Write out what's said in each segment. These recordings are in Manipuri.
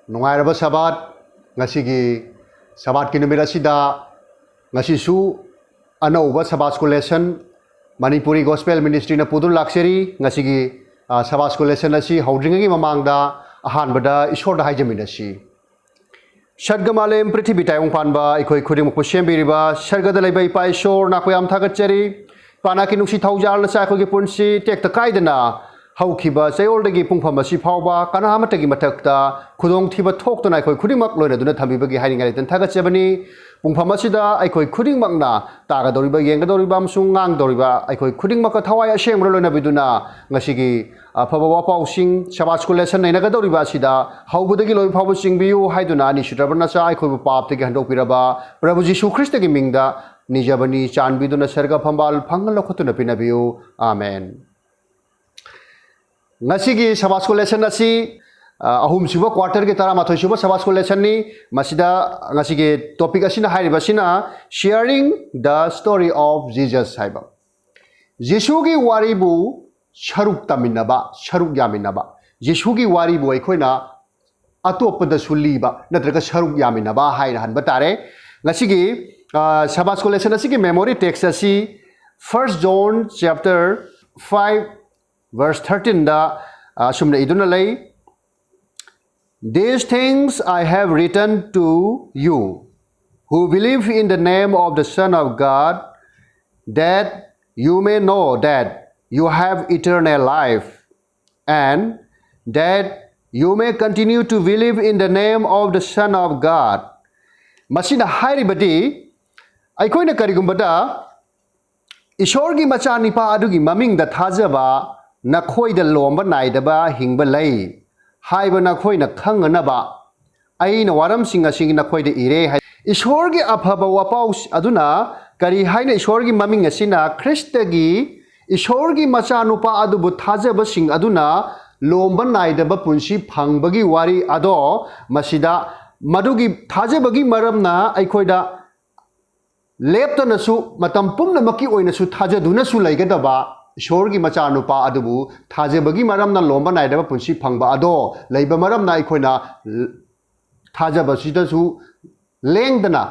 Nungairaba Sabbath ngasigi Sabbath ki numit asida ngasisu anauba Sabbath school lesson Manipuri Gospel Ministry na pudul lakseri ngasigi Sabbath school lesson asi haudringagi mamangda ahanbada ishor da haijamin asi Shadgamalem Prithvi tayong panba ikoi khuding mukpo sembiriba sargada laiba ipa ishor na koyam thagachari pana ki nungsi thaujar na sa khogi punsi tekta kaidana haukiba sayoldagi pungpham asi phawba kana amatagi mathakta khudong thiba thoktona ikoi khudingmak loina duna thambibagi hairingai tan thagachebani pungpham asida ikoi khudingmakna tagadoriba yengadoriba amsung ngangdoriba ikoi khudingmakka thawai asengmra loina biduna ngasigi afaba wapausing Sabbath school lesson nainagadoriba asida haubudagi loi phawba singbiu haiduna ni sutrabana sa ikoi paptagi handokpiraba Prabhu Jisu Christagi mingda nijabani chanbiduna sarga phambal phangal lokhotuna pinabiu amen ngasigi Sabbath school lesson asi ahum suba quarter ke tara mathoi suba Sabbath school lesson ni masida ngasigi topic asina hairiba sina sharing the story of Jesus haiba Jesu gi wari bu sharuk taminaba sharuk yaminaba Jesu gi wari bu aikoina atopada suliba natraga sharuk yaminaba haina hanba tare ngasigi Sabbath school lesson asigi memory text asi 1 John chapter 5 verse 13 da sumna iduna lay These things I have written to you who believe in the name of the Son of God that you may know that you have eternal life and that you may continue to believe in the name of the Son of God Masina hairibadi aikoina karigumbada Ishorgi macha nipa adugi maming da thajaba Nakhoi da lomba naidaba hingba lay haiba nakhoi na khanganaba ai na waram singa sing nakhoi da ire hai Ishorgi aphaba wapaus aduna kari haina Ishorgi maming asina Kristagi Ishorgi macha nupa adubu thajaba sing aduna lomba naidaba punsi phangbagi wari ado masida madugi thajabagi maramna aikhoida leptanasu matam pumnamaki oinasu thajaduna su laigadaba Ishorgi macha nupa adubu thajabagi maramna lomba naidaba punsi phangba ado leiba maramna aikoina thajaba sidasu lengdana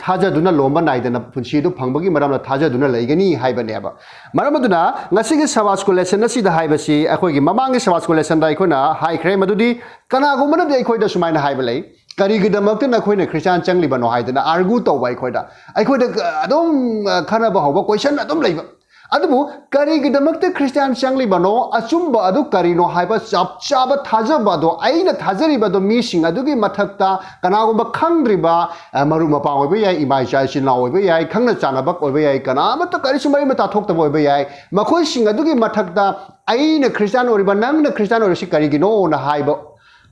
thajaduna lomba naidana punsi du phangbagi maramna thajaduna leigani haibaneba maramaduna ngasigi Sabbath school lesson asida haibasi akoigi mamangi Sabbath school lesson da aikoina haikhre madudi kanagumana de aikoida sumaina haibalai karigidamakt nakoina Christian changliba no haidana argu tawba aikoida aikoida adom khanaba hoba question adom leiba Adubu karigidamakt Christian changliba no achumba adu karino haiba chaba thajaba do aina thajariba do mising adugi mathakta kanagumba khangdriba maruma pa oiba yai imai chai sinla oiba yai khangna chanabak oiba yai kana mata karisumai mata thokta oiba yai makhoi sing adugi mathakta aina Christian oriba nangna Christian orisi karigino na haiba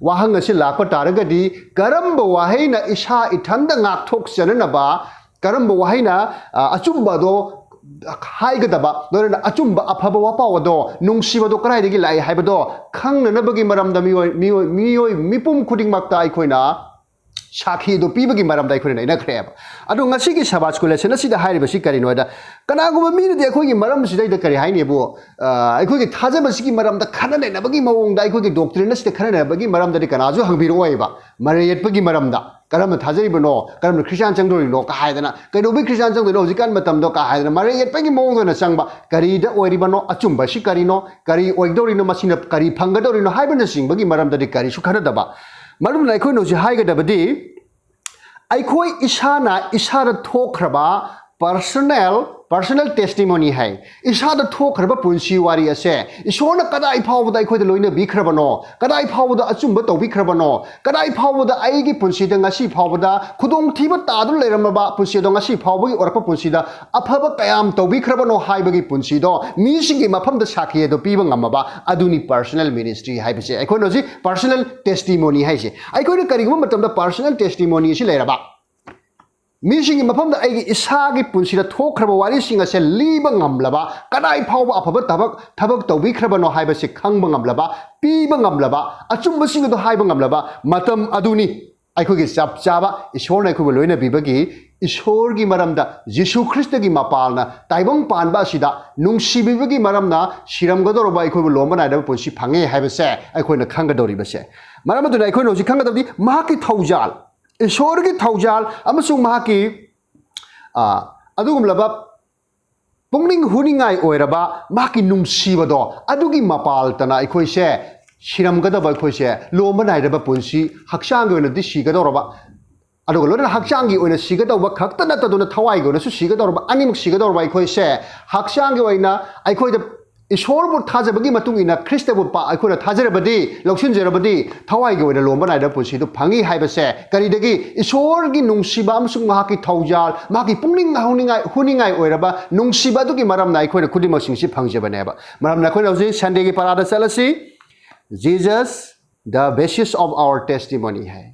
wahang asi lakpa taragadi karamba wahaina isha ithanda ngak thok chananaba karamba wahaina achumba do Haigadaba, Lorena Achumba, Apaba Wapawado, Nungsibado Karaigi Lai Habado, Kang Nabagi Maram da Mio Mipum Kuding Makta Ikoina, Shaki do Pibagi Maram Daikuna in a crab. I don't see Sabbath school lesson, I see the high Sikari Noida. Kanago mean the Akogi Maram Sida the Karihainebo. I could get Tazabasiki Maram the Kanan and Abagi Mong, I could get doctrines the Kanan, Bagi Maram the Kanazo, Hangiroeva, Mariet Pagi Maramda. Karam Tazaribano, Karam Christian Chango, no Kahadana, Kadobi Christian Chango, Zikan Matam Doka Hadana, Maria Peggy Mongo and a Sangba, Karida Oribano, Achumba, Shikarino, Kari Oidorino Masina, Kari Pangadorino, Hibernation, Bagi Maram the Kari Shukanadaba. Madam Laikono Haigadabadi, Aikoi Ishana, Ishara Tokraba, personal testimony hai ishada thokraba punsi wari ase ishona kadai phawda ikoi loina bikrabano kadai phawda achumba to bikrabano kadai phawda aigi punsi da ngasi phawda khudong thiba tadu leramaba punsi do ngasi phawbagi orpa punsi da aphaba kayam to bikrabano haibagi punsi do mi singi mafam da sakhiye do piba ngamaba aduni personal ministry haibase ikoi no ji personal testimony haise ikoi na karigum matam da personal testimony si leraba Missing in Mapam the Isagi Punsida Tokraba Warising as a Libangam Laba, Kadai Power up a tabak to Wikrabano Hibasic Hangbangam Laba, Pibangam Laba, Achumbasing the Hibangam Laba, Matam Aduni, ꯑꯩꯈꯣꯏꯒꯤ ꯆꯞ ꯆꯥꯕ ꯏꯁꯣꯔꯅ ꯑꯩꯈꯣꯏꯕꯨ ꯂꯣꯏꯅ ꯕꯤꯕꯒꯤ ꯏꯁꯣꯔꯒꯤ ꯃꯔꯝꯗ ꯖꯤꯁꯨ ꯈ꯭ꯔꯤꯁꯇꯒꯤ ꯃꯄꯥꯜꯅ ꯇꯥꯏꯕꯪ ꯄꯥꯟꯕ ꯑꯁꯤꯗ ꯅꯨꯡꯁꯤꯕꯤꯕꯒꯤ ꯃꯔꯝꯅ ꯁꯤꯔꯝꯒꯗꯧꯔꯕ ꯑꯩꯈꯣꯏꯕꯨ ꯂꯣꯝꯕ ꯅꯥꯏꯗꯕ ꯄꯨꯟꯁꯤ ꯐꯪꯉꯦ ꯍꯥꯏꯕꯁꯦ ꯑꯩꯈꯣꯏꯅ ꯈꯪꯒꯗꯧꯔꯤꯕꯁꯦ ꯃꯔꯝ ꯑꯗꯨꯅ ꯑꯩꯈꯣꯏꯅ ꯍꯧꯖꯤꯛ ꯈꯪꯒꯗꯕꯗꯤ ꯃꯍꯥꯛꯀꯤ ꯊꯧꯖꯥꯜ ꯏꯁꯣꯔꯒꯤ ꯊꯧꯖꯥꯜ ꯑꯃꯁꯨꯡ ꯃꯍꯥꯛꯀꯤ ꯑꯗꯨꯒꯨꯝꯂꯕ ꯄꯨꯛꯅꯤꯡ ꯍꯨꯅꯤꯡꯉꯥꯏ ꯑꯣꯏꯔꯕ ꯃꯍꯥꯛꯀꯤ ꯅꯨꯡꯁꯤꯕꯗꯣ ꯑꯗꯨꯒꯤ ꯃꯄꯥꯜꯇꯅ ꯑꯩꯈꯣꯏꯁꯦ ꯁꯤꯔꯝꯒꯗꯕ ꯑꯩꯈꯣꯏꯁꯦ ꯂꯣꯝꯕ ꯅꯥꯏꯗꯕ ꯄꯨꯟꯁꯤ ꯍꯛꯆꯥꯡꯒꯤ ꯑꯣꯏꯅꯗꯤ ꯁꯤꯒꯗꯧꯔꯕ ꯑꯗꯨꯒ ꯂꯣꯏꯅ ꯍꯛꯆꯥꯡꯒꯤ ꯑꯣꯏꯅ ꯁꯤꯒꯗꯧꯕ ꯈꯛꯇ ꯅꯠꯇꯗꯨꯅ ꯊꯋꯥꯏꯒꯤ ꯑꯣꯏꯅꯁꯨ ꯁꯤꯒꯗꯧꯔꯕ ꯑꯅꯤꯃꯛ ꯁꯤꯒꯗꯧꯔꯕ ꯑꯩꯈꯣꯏꯁꯦ ꯍꯛꯆꯥꯡꯒꯤ ꯑꯣꯏꯅ ꯑꯩꯈꯣꯏꯗ ꯏꯁꯣꯔꯕꯨ ꯊꯥꯖꯕꯒꯤ ꯃꯇꯨꯡ ꯏꯟꯅ ꯈ꯭ꯔꯤꯁꯇꯕꯨ ꯑꯩꯈꯣꯏꯅ ꯊꯥꯖꯔꯕꯗꯤ ꯂꯧꯁꯤꯟꯖꯔꯕꯗꯤ ꯊꯋꯥꯏꯒꯤ ꯑꯣꯏꯅ ꯂꯣꯝꯕ ꯅꯥꯏꯗꯕ ꯄꯨꯟꯁꯤꯗꯨ ꯐꯪꯉꯤ ꯍꯥꯏꯕꯁꯦ ꯀꯔꯤꯗꯒꯤ ꯏꯁꯣꯔꯒꯤ ꯅꯨꯡꯁꯤꯕ ꯑꯃꯁꯨꯡ ꯃꯍꯥꯛꯀꯤ ꯊꯧꯖꯥꯜ ꯃꯍꯥꯛꯀꯤ ꯄꯨꯛꯅꯤꯡ ꯍꯨꯅꯤꯡꯉꯥꯏ ꯑꯣꯏꯔꯕ ꯅꯨꯡꯁꯤꯕ ꯑꯗꯨꯒꯤ ꯃꯔꯝꯅ ꯑꯩꯈꯣꯏꯅ ꯈꯨꯗꯤꯡꯃꯛꯁꯤꯡꯁꯤ ꯐꯪꯖꯕꯅꯦꯕ ꯃꯔꯝꯅ ꯑꯩꯈꯣꯏꯅ ꯍꯧꯖꯤꯛ ꯁꯟꯗꯦꯒꯤ ꯄꯔꯥꯗ ꯆꯠꯂꯁꯤ Jesus the basis of our testimony hai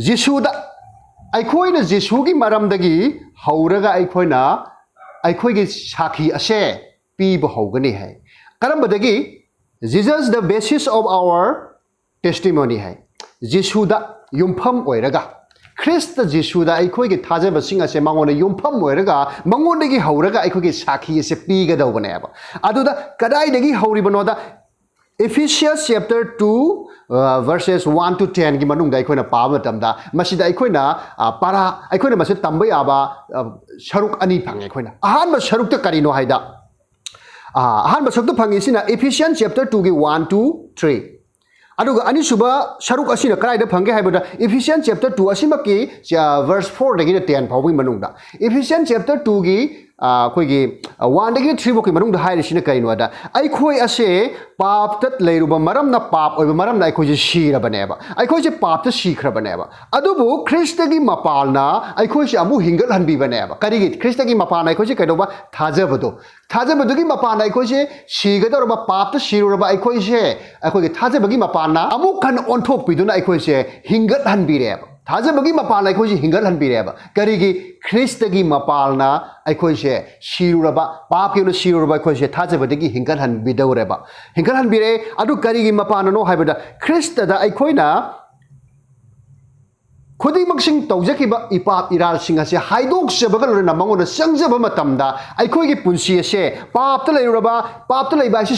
Jisuda ꯑꯩꯈꯣꯏꯅ ꯖꯤꯁꯨꯒꯤ ꯃꯔꯝꯗꯒꯤ ꯍꯧꯔꯒ ꯑꯩꯈꯣꯏꯒꯤ ꯁꯥꯈꯤ ꯑꯁꯦ ꯄꯤꯕ ꯍꯧꯒꯅꯤ ꯍꯥꯏ ꯀꯔꯝꯕꯗꯒꯤ Jesus the basis of our testimony hai ꯖꯤꯁꯨꯗ ꯌꯨꯝꯐꯝ ꯑꯣꯏꯔꯒ ꯈ꯭ꯔꯤꯁꯇ ꯖꯤꯁꯨꯗ ꯑꯩꯈꯣꯏꯒꯤ ꯊꯥꯖꯕꯁꯤꯡ ꯑꯁꯦ ꯃꯉꯣꯟꯗ ꯌꯨꯝꯐꯝ ꯑꯣꯏꯔꯒ ꯃꯉꯣꯟꯗꯒꯤ ꯍꯧꯔꯒ ꯑꯩꯈꯣꯏꯒꯤ ꯁꯥꯈꯤ ꯑꯁꯦ ꯄꯤꯒꯗꯧꯕꯅꯦꯕ ꯑꯗꯨꯗ ꯀꯗꯥꯏꯗꯒꯤ ꯍꯧꯔꯤꯕꯅꯣꯗ Ephesians chapter 2 verses 1 to 10 gi manungda aikoina paaba matamda masida aikoina para aikoina masu tamba yaba sharuk ani phange aikoina ahanba sharuk ta karino haida ahanba sharuk ta phangi sina Ephesians chapter 2 gi 1 to 3 aduga ani suba sharuk asina karaida phange haibada Ephesians chapter 2 asimaki verse 4 dagi 10 phawi manungda Ephesians chapter 2 gi ꯑꯩꯈꯣꯏꯒꯤ 1 3 ꯐꯥꯎꯒꯤ ꯃꯅꯨꯡꯗ ꯍꯥꯏꯔꯤꯁꯤꯅ ꯀꯔꯤꯅꯣꯗ ꯑꯩꯈꯣꯏ ꯑꯁꯦ ꯄꯥꯞꯇ ꯂꯩꯔꯨꯕ ꯃꯔꯝꯅ ꯄꯥꯞ ꯑꯣꯏꯕ ꯃꯔꯝꯅ ꯑꯩꯈꯣꯏꯁꯦ ꯁꯤꯔꯕꯅꯦꯕ ꯑꯩꯈꯣꯏꯁꯦ ꯄꯥꯞꯇ ꯁꯤꯈ꯭ꯔꯕꯅꯦꯕ ꯑꯗꯨꯕꯨ ꯈ꯭ꯔꯤꯁꯇꯒꯤ ꯃꯄꯥꯜꯅ ꯑꯩꯈꯣꯏꯁꯦ ꯑꯃꯨꯛ ꯍꯤꯡꯒꯠꯍꯟꯕꯤꯕꯅꯦꯕ ꯀꯔꯤꯒꯤ ꯈ꯭ꯔꯤꯁꯇꯒꯤ ꯃꯄꯥꯜꯅ ꯑꯩꯈꯣꯏꯁꯦ ꯀꯩꯗꯧꯕ ꯊꯥꯖꯕꯗꯨꯒꯤ ꯃꯄꯥꯜꯅ ꯑꯩꯈꯣꯏꯁꯦ ꯁꯤꯒꯗꯧꯔꯕ ꯄꯥꯞꯇ ꯁꯤꯔꯨꯔꯕ ꯑꯩꯈꯣꯏꯁꯦ ꯑꯩꯈꯣꯏꯒꯤ ꯊꯥꯖꯕꯒꯤ ꯃꯄꯥꯜꯅ ꯑꯃꯨꯛ ꯍꯟꯅ ꯑꯣꯟꯊꯣꯛꯄꯤꯗꯨꯅ ꯑꯩꯈꯣꯏꯁꯦ ꯍꯤꯡꯒꯠꯍꯟꯕꯤꯔꯦꯕ ꯊꯥꯖꯕꯒꯤ ꯃꯄꯥꯜꯅ ꯑꯩꯈꯣꯏꯁꯦ ꯍꯤꯡꯒꯠꯍꯟꯕꯤꯔꯦꯕ ꯀꯔꯤꯒꯤ ꯈ꯭ꯔꯤꯁꯇꯒꯤ ꯃꯄꯥꯜꯅ ꯑꯩꯈꯣꯏꯁꯦ ꯁꯤꯔꯨꯔꯕ ꯄꯥꯞꯀꯤ ꯑꯣꯏꯅ ꯁꯤꯔꯨꯔꯕ ꯑꯩꯈꯣꯏꯁꯦ ꯊꯥꯖꯕꯗꯒꯤ ꯍꯤꯡꯒꯠꯍꯟꯕꯤꯗꯧꯔꯦꯕ ꯍꯤꯡꯒꯠꯍꯟꯕꯤꯔꯦ ꯑꯗꯨ ꯀꯔꯤꯒꯤ ꯃꯄꯥꯜꯅꯅꯣ ꯍꯥꯏꯕꯗ ꯈ꯭ꯔꯤꯁꯇꯗ ꯑꯩꯈꯣꯏꯅ ꯈꯨꯗꯤꯡꯃꯛꯁꯤꯡ ꯇꯧꯖꯈꯤꯕ ꯏꯄꯥꯞ ꯏꯔꯥꯜꯁꯤꯡ ꯑꯁꯦ ꯍꯥꯏꯗꯣꯛꯆꯕꯒ ꯂꯣꯏꯅꯅ ꯃꯉꯣꯟꯗ ꯆꯪꯖꯕ ꯃꯇꯝꯗ ꯑꯩꯈꯣꯏꯒꯤ ꯄꯨꯟꯁꯤ ꯑꯁꯦ ꯄꯥꯞꯇ ꯂꯩꯕ ꯑꯁꯤ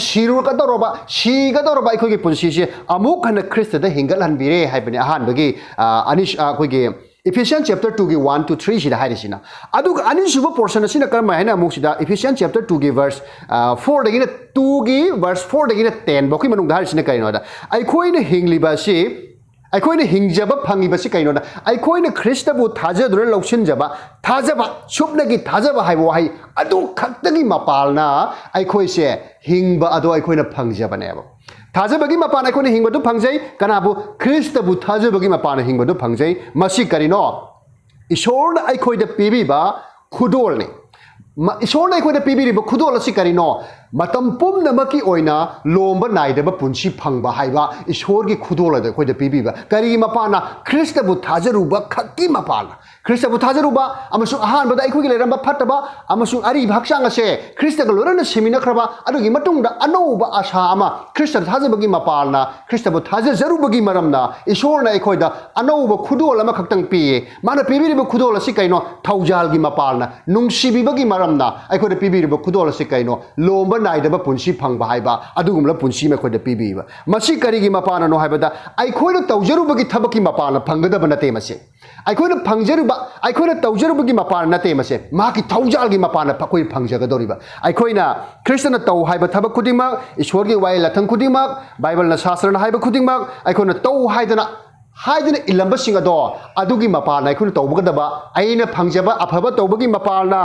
ꯁꯤꯒꯗꯧꯔꯕ ꯑꯩꯈꯣꯏꯒꯤ ꯄꯨꯟꯁꯤꯁꯦ ꯑꯃꯨꯛ ꯍꯟꯅ ꯈ꯭ꯔꯤꯁꯇꯗ ꯍꯤꯡꯒꯠꯍꯟꯕꯤꯔꯦ ꯍꯥꯏꯕꯅꯤ ꯑꯍꯥꯟꯕꯒꯤ ꯑꯩꯈꯣꯏꯒꯤ Ephesians chapter 2 gi 1 to 3 sida hairisina aduga anishuba portion asina karma haina amuk sida Ephesians chapter 2 gi verse 4 dagina 2 gi verse 4 dagina 10 boki manung harisina kaino da aikoina hingliba si aikoina hingjaba phangiba si kaino da aikoina Christabu thajadura lawsinjaba thajaba subnagi thajaba haibo hai adu khaktagi mapalna aikoise hingba ado aikoina phangjabaneba थाजबगी मपान अखोने हिंगबदु फंगजै कनाबु ख्रिस्तबु थाजबगी मपान हिंगबदु फंगजै मसी करिनो ईश्वरना अखोइदा पीबीबा खुदोलने ईश्वरना अखोइदा पीबीरिबा खुदोल असि करिनो मतम पुमनमकी ओइना लोंबा नाइदबा पुंसी फंगबा हाइबा ईश्वरगी खुदोल अद अखोइदा पीबीबा करिगी मपाना ख्रिस्तबु थाजरुबा खक्की मपाना ख्रिस्तबु थाजरुबा अमसु अहानबदा अखोइगी लेरंबा फटबा अमसु अरि भागसांग असे ख्रिस्तगा लोरना सेमिनखरबा अदुगी मतुंगदा अनौबा आशा अमा ख्रिस्त थाजबगी मपालना ख्रिस्तबु थाजरुबगी मरमना ईश्वरना अखोइदा अनौबा खुदोल अमा खक्तंग पीए माना पीबीरिबा खुदोल असि कइनो थौजालगी मपालना नुंगसिबिबगी मरमना अखोइदा पीबीरिबा खुदोल असि कइनो लोंबा नाइदबा पुंसी फंगबा हाइबा अदुगुमला पुंसी मखोइदा पीबीबा मसी करिगी मपाननो हाइबदा अखोइदा तौजरुबगी थबकी मपालना फंगदबा नते मसे अखोइदा फंगजरुबा अखोइदा तौजरुबगी मपान नते मसे माकी थौजालगी मपान फकोइ फंगजगदोरिबा अखोइना ख्रिस्टना तौ हाइबा थबक खुदिमा ईश्वरगी वाइ लथंग खुदिमा बाइबलना शास्त्रना हाइबा खुदिमा अखोइना तौ हाइदना इलंबसिंग अदो अदुगी मपान अखोइना तौबगदबा अइना फंगजबा अफबा तौबगी मपालना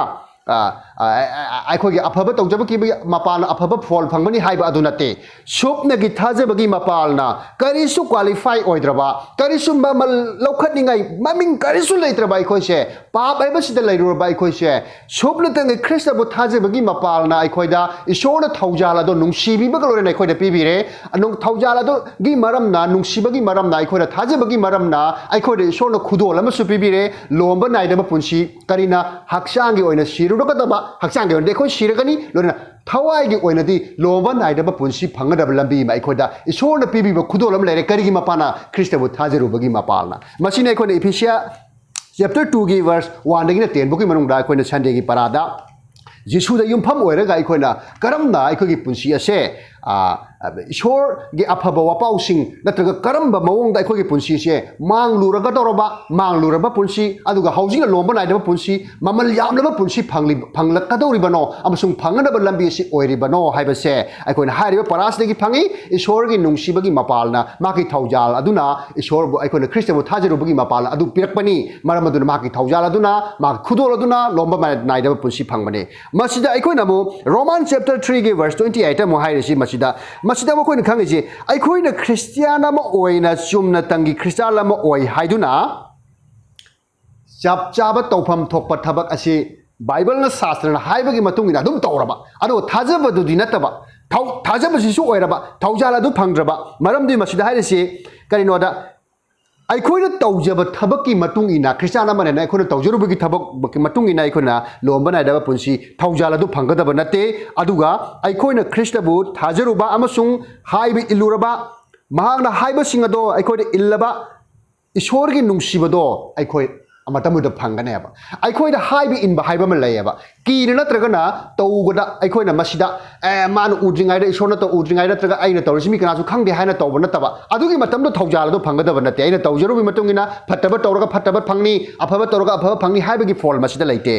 अखोगी अफब तौजबकी मपाल अफब फॉल फंगमनी हाइबा अदु नते सुपनगी थाजबगी मपालना करिसु क्वालिफाई ओइद्रबा करिसु ममल लौखतनिंगाई ममिंग करिसु लेत्रबा अखोइसे पाप आइबसिदा लैरुरबा अखोइसे सुपनतंग ख्रिस्तबु थाजबगी मपालना अखोइदा ईश्वरना थौजाल अदो नुंसिबिबगा लोरेना अखोइदा पीबिरे अनु थौजाल अदो गी मरमना नुंसिबगी मरमना अखोइदा थाजबगी मरमना अखोइदा ईश्वरना खुदोल अमा सुपीबिरे लोंबा नाइदबा पुंसी करिना हक्सांगी ओइना सिरुरगदबा हक्सांगी ओइना देखो सिरगनी लोरेना ꯊꯋꯥꯏꯒꯤ ꯑꯣꯏꯅꯗꯤ ꯂꯣꯝꯕ ꯅꯥꯏꯗꯕ ꯄꯨꯟꯁꯤ ꯐꯪꯒꯗꯕ ꯂꯝꯕꯤ ꯑꯃ ꯑꯩꯈꯣꯏꯗ ꯏꯁꯣꯔꯅ ꯄꯤꯕꯤꯕ ꯈꯨꯗꯣꯜ ꯑꯃ ꯂꯩꯔꯦ ꯀꯔꯤꯒꯤ ꯃꯄꯥꯜꯅ ꯈ꯭ꯔꯤꯁꯇꯕꯨ ꯊꯥꯖꯔꯨꯕꯒꯤ ꯃꯄꯥꯜꯅ ꯃꯁꯤꯅ ꯑꯩꯈꯣꯏꯅ ꯏꯐꯤꯁꯤꯌꯥ ꯆꯦꯞꯇꯔ 2ꯒꯤ ꯚꯔꯁ 1ꯗꯒꯤꯅ 10 ꯐꯥꯎꯒꯤ ꯃꯅꯨꯡꯗ ꯑꯩꯈꯣꯏꯅ ꯁꯟꯗꯦꯒꯤ ꯄꯔꯥꯗ ꯖꯤꯁꯨꯗ ꯌꯨꯝꯐꯝ ꯑꯣꯏꯔꯒ ꯑꯩꯈꯣꯏꯅ ꯀꯔꯝꯅ ꯑꯩꯈꯣꯏꯒꯤ ꯄꯨꯟꯁꯤ ꯑꯁꯦ ꯏꯁꯣꯔꯒꯤ ꯑꯐꯕ ꯋꯥꯄꯥꯎꯁꯤꯡ ꯅꯠꯇ꯭ꯔꯒ ꯀꯔꯝꯕ ꯃꯑꯣꯡꯗ ꯑꯩꯈꯣꯏꯒꯤ ꯄꯨꯟꯁꯤꯁꯦ ꯃꯥꯡꯂꯨꯔꯕ ꯄꯨꯟꯁꯤ ꯑꯗꯨꯒ ꯍꯧꯖꯤꯛꯅ ꯂꯣꯝꯕ ꯅꯥꯏꯗꯕ ꯄꯨꯟꯁꯤ ꯃꯃꯜ ꯌꯥꯝꯂꯕ ꯄꯨꯟꯁꯤ ꯐꯪꯂꯛꯀꯗꯧꯔꯤꯕꯅꯣ ꯑꯃꯁꯨꯡ ꯐꯪꯒꯗꯕ ꯂꯝꯕꯤ ꯑꯁꯤ ꯑꯣꯏꯔꯤꯕꯅꯣ ꯍꯥꯏꯕꯁꯦ ꯑꯩꯈꯣꯏꯅ ꯍꯥꯏꯔꯤꯕ ꯄꯔꯥꯁꯤꯗꯒꯤ ꯐꯪꯏ ꯏꯁꯣꯔꯒꯤ ꯅꯨꯡꯁꯤꯕꯒꯤ ꯃꯄꯥꯜꯅ ꯃꯥꯒꯤ ꯊꯧꯖꯥꯜ ꯑꯗꯨꯅ ꯏꯁꯣꯔꯕꯨ ꯑꯩꯈꯣꯏꯅ ꯈ꯭ꯔꯤꯁꯇꯕꯨ ꯊꯥꯖꯔꯨꯕꯒꯤ ꯃꯄꯥꯜ ꯑꯗꯨ ꯄꯤꯔꯛꯄꯅꯤ ꯃꯔꯝ ꯑꯗꯨꯅ ꯃꯥꯒꯤ ꯊꯧꯖꯥꯜ ꯑꯗꯨꯅ ꯃꯥꯒꯤ ꯈꯨꯗꯣꯜ ꯑꯗꯨꯅ ꯂꯣꯝꯕ ꯅꯥꯏꯗꯕ ꯄꯨꯟꯁꯤ ꯐꯪꯕꯅꯤ ꯃꯁꯤꯗ ꯑꯩꯈꯣꯏꯅ ꯑꯃꯨꯛ ꯔꯣꯃꯥꯟ ꯆꯦꯞꯇꯔ 3ꯒꯤ ꯚꯔꯁ 28 ꯑꯃꯨꯛ ꯍꯥꯏꯔꯤꯁꯤ ꯃꯁꯤꯗ ꯑꯩꯈꯣꯏꯅ ꯈꯪꯉꯤꯁꯤ ꯑꯩꯈꯣꯏꯅ ꯈ꯭ꯔꯤꯁꯇꯤꯌꯥꯟ ꯑꯃ ꯑꯣꯏꯅ ꯆꯨꯝꯅ ꯇꯪꯒꯤ ꯈ꯭ꯔꯤꯁꯇꯤꯌꯥꯟ ꯑꯃ ꯑꯣꯏ ꯍꯥꯏꯗꯨꯅ ꯆꯞ ꯆꯥꯕ ꯇꯧꯐꯝ ꯊꯣꯛꯄ ꯊꯕꯛ ꯑꯁꯤ ꯕꯥꯏꯕꯜꯅ ꯁꯥꯁꯇ꯭ꯔꯅ ꯍꯥꯏꯕꯒꯤ ꯃꯇꯨꯡ ꯏꯟꯅ ꯑꯗꯨꯝ ꯇꯧꯔꯕ ꯑꯗꯨꯒ ꯊꯥꯖꯕꯗꯨꯗꯤ ꯅꯠꯇꯕ ꯊꯥꯖꯕꯁꯤꯁꯨ ꯑꯣꯏꯔꯕ ꯊꯧꯖꯥꯜ ꯑꯗꯨ ꯐꯪꯗ꯭ꯔꯕ ꯃꯔꯝꯗꯤ ꯃꯁꯤꯗ ꯍꯥꯏꯔꯤꯁꯤ ꯀꯔꯤꯅꯣꯗ ꯑꯩꯈꯣꯏꯅ ꯇꯧꯖꯕ ꯊꯕꯛꯀꯤ ꯃꯇꯨꯡ ꯏꯟꯅ ꯈ꯭ꯔꯤꯁꯇꯤꯌꯥꯟ ꯑꯃꯅ ꯑꯩꯈꯣꯏꯅ ꯇꯧꯖꯔꯨꯕꯒꯤ ꯊꯕꯛꯀꯤ ꯃꯇꯨꯡ ꯏꯟꯅ ꯑꯩꯈꯣꯏꯅ ꯂꯣꯝꯕ ꯅꯥꯏꯗꯕ ꯄꯨꯟꯁꯤ ꯊꯧꯖꯥꯜ ꯑꯗꯨ ꯐꯪꯒꯗꯕ ꯅꯠꯇꯦ ꯑꯗꯨꯒ ꯑꯩꯈꯣꯏꯅ ꯈ꯭ꯔꯤꯁꯇꯕꯨ ꯊꯥꯖꯔꯨꯕ ꯑꯃꯁꯨꯡ ꯍꯥꯏꯕ ꯏꯜꯂꯨꯔꯕ ꯃꯍꯥꯛꯅ ꯍꯥꯏꯕꯁꯤꯡ ꯑꯗꯣ ꯑꯩꯈꯣꯏꯗ ꯏꯜꯂꯕ ꯏꯁꯣꯔꯒꯤ ꯅꯨꯡꯁꯤꯕꯗோ ꯑꯩꯈꯣꯏ ꯑꯃꯇꯪꯗ ꯐꯪꯒꯅꯦꯕ ꯑꯩꯈꯣꯏꯗ ꯍꯥꯏꯕ ꯏꯟꯕ ꯍꯥꯏꯕ ꯑꯃ ꯂꯩꯌꯦꯕ ꯀꯤꯅ ꯅꯠꯇ꯭ꯔꯒꯅ ꯇꯧꯕꯗ ꯑꯩꯈꯣꯏꯅ ꯃꯁꯤꯗ ꯃꯥꯅ ꯎꯗ꯭ꯔꯤꯉꯩꯗ ꯏꯁꯣꯔꯅ ꯎꯗ꯭ꯔꯤꯉꯩꯗ ꯅꯠꯇ꯭ꯔꯒ ꯑꯩꯅ ꯇꯧꯔꯤꯁꯤ ꯃꯤ ꯀꯅꯥꯁꯨ ꯈꯪꯗꯦ ꯍꯥꯏꯅ ꯇꯧꯕ ꯅꯠꯇꯕ ꯑꯗꯨꯒꯤ ꯃꯇꯝꯗ ꯊꯧꯖꯥꯜ ꯑꯗꯨ ꯐꯪꯒꯗꯕ ꯅꯠꯇꯦ ꯑꯩꯅ ꯇꯧꯖꯔꯨꯕꯒꯤ ꯃꯇꯨꯡ ꯏꯟꯅ ꯐꯠꯇꯕ ꯇꯧꯔꯒ ꯐꯠꯇꯕ ꯐꯪꯅꯤ ꯑꯐꯕ ꯇꯧꯔꯒ ꯑꯐꯕ ꯐꯪꯅꯤ ꯍꯥꯏꯕꯒꯤ ꯐꯣꯜ ꯃꯁꯤꯗ ꯂꯩꯇꯦ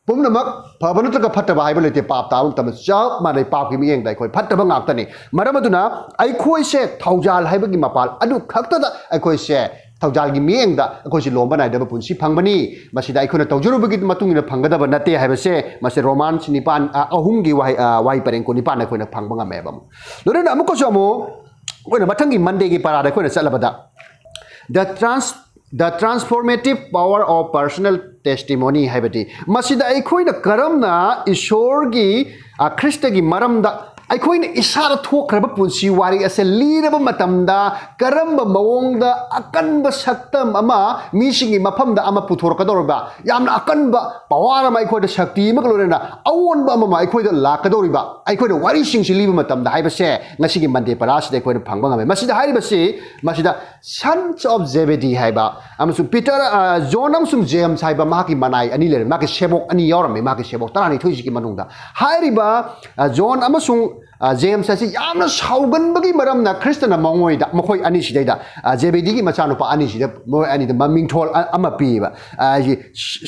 ꯄꯨꯝꯅꯃꯛ ꯐꯕ ꯅꯠꯇ꯭ꯔꯒ ꯐꯠꯇꯕ ꯍꯥꯏꯕ ꯂꯩꯇꯦ ꯄꯥꯞ ꯇꯥꯕ ꯃꯇꯝꯗ ꯆꯞ ꯃꯥꯟꯅꯩ ꯄꯥꯞꯀꯤ ꯃꯤꯠꯌꯦꯡꯗ ꯑꯩꯈꯣꯏ ꯐꯠꯇꯕ ꯉꯥꯛꯇꯅꯤ ꯃꯔꯝ ꯑꯗꯨꯅ ꯑꯩꯈꯣꯏꯁꯦ ꯊꯧꯖꯥꯜ ꯍꯥꯏꯕꯒꯤ ꯃꯄꯥꯜ ꯑꯗꯨ ꯈꯛꯇꯗ ꯑꯩꯈꯣꯏꯁꯦ ꯊꯧꯖꯥꯜꯒꯤ ꯃꯤꯠꯌꯦꯡꯗ ꯑꯩꯈꯣꯏꯁꯤ ꯂꯣꯝꯕ ꯅꯥꯏꯗꯕ ꯄꯨꯟꯁꯤ ꯐꯪꯕꯅꯤ ꯃꯁꯤꯗ ꯑꯩꯈꯣꯏꯅ ꯇꯧꯖꯔꯨꯕꯒꯤ ꯃꯇꯨꯡ ꯏꯟꯅ ꯐꯪꯒꯗꯕ ꯅꯠꯇꯦ ꯍꯥꯏꯕꯁꯦ ꯃꯁꯤ ꯔꯣꯃꯥꯟꯁ 9:3ꯒꯤ ꯋꯥꯍꯩ ꯄꯔꯦꯡ 19 ꯑꯩꯈꯣꯏꯅ ꯐꯪꯕ ꯉꯝꯃꯦꯕ ꯂꯣꯏꯅꯅ ꯑꯃꯨꯛꯀꯁꯨ ꯑꯩꯈꯣꯏꯅ ꯃꯊꯪꯒꯤ ꯃꯟꯗꯦꯒꯤ ꯄꯔꯥꯗ ꯑꯩꯈꯣꯏꯅ ꯆꯠꯂꯕꯗ The transformative power of personal testimony haibati masida aikoina karamna ishorgi kristagi maramda aikoina isara thokraba punsi wari ase liraba matamda karamba mawongda akanba saktam ama misingi mafamda ama puthorkadorba yamna akanba power ama aikoida shakti maglorena awonba ama aikoida lakadoriba aikoida wari singsi liba matamda haibase ngasigi mande parasida aikoina phangba ngame masida haibase masida sons of Zebedee haiba amasung Peter John amasung James haiba maki manai ani lere maki sebok ani yaurame maki sebok tarani thoisiki manungda hairiba John amasung James asi yamna sauganbagi maramna Kristana mangoida makoi ani sidaida Zebedee gi machanupa ani sida moi ani da mamingthol ama piba